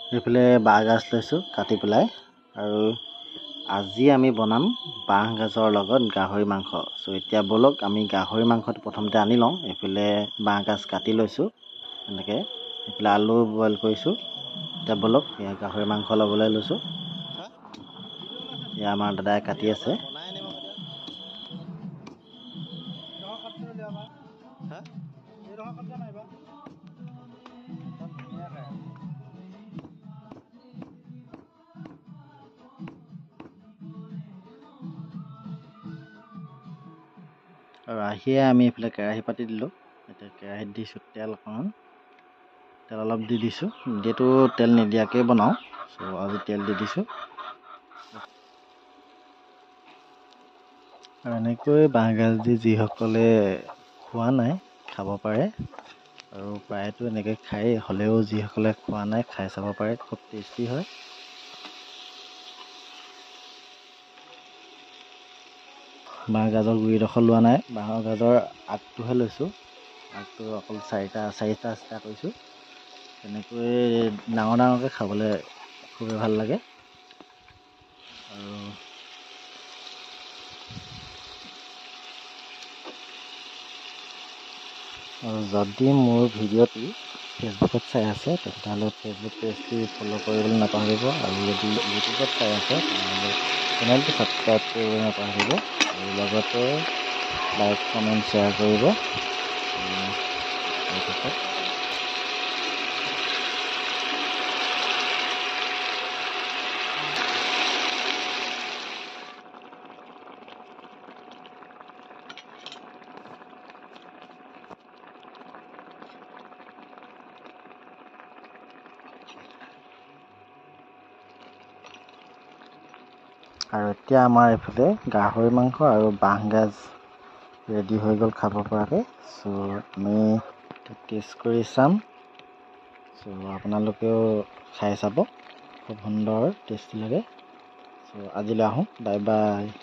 এইফালে বাঁহ গাজ লৈছোঁ কাটি পেলাই, আৰু আজি আমি বনাম বাঁহ গাজৰ লগত গাহৰি মাংস। চ' এতিয়া ব'লক আমি গাহৰি মাংসটো প্ৰথমতে আনি লওঁ। এইফালে বাঁহ গাজ কাটি লৈছোঁ এনেকৈ, এইফালে আলু বইল কৰিছোঁ। এতিয়া ব'লক এয়া গাহৰি মাংস ল'বলৈ লৈছোঁ। এয়া আমাৰ দাদাই কাটি আছে। আৰু আহিয়ে আমি এইফালে কেৰাহী পাতি দিলোঁ। এতিয়া কেৰাহীত দিছোঁ তেল অকণমান, তেল অলপ দি দিছোঁ। যিহেতু তেল নিদিয়াকৈ বনাওঁ, চ' আজি তেল দি দিছোঁ। আৰু এনেকৈ বাঁহগাজ দি যিসকলে খোৱা নাই খাব পাৰে, আৰু প্ৰায়েতো এনেকৈ খায়েই, হ'লেও যিসকলে খোৱা নাই খাই চাব পাৰে, খুব টেষ্টি হয়। বাঁহ গাজৰ গুৰিডোখৰ লোৱা নাই, বাঁহৰ গাজৰ আগটোহে লৈছোঁ। আগটো অকল চাৰিটা কৰিছোঁ। তেনেকৈ ডাঙৰ ডাঙৰকৈ খাবলৈ খুবেই ভাল লাগে। আৰু যদি মোৰ ভিডিঅ'টি ফেচবুকত চাই আছে তেতিয়াহ'লে ফেচবুক পেজটি ফ'ল' কৰিবলৈ নাপাহৰিব, আৰু যদি ইউটিউবত চাই আছে তেনেহ'লে চেনেলটো ছাবস্ক্ৰাইব কৰিবলৈ নাপাহৰিব, আৰু লগতে লাইক কমেণ্ট শ্বেয়াৰ কৰিব। আৰু এতিয়া আমাৰ এইফালে গাহৰি মাংস আৰু বাঁহগাজ ৰেডি হৈ গ'ল খাব পৰাকৈ। চ' আমি টেষ্ট কৰি চাম। চ' আপোনালোকেও খাই চাব, খুব সুন্দৰ টেষ্টি লাগে। চ' আজিলৈ আহোঁ, বাই বাই।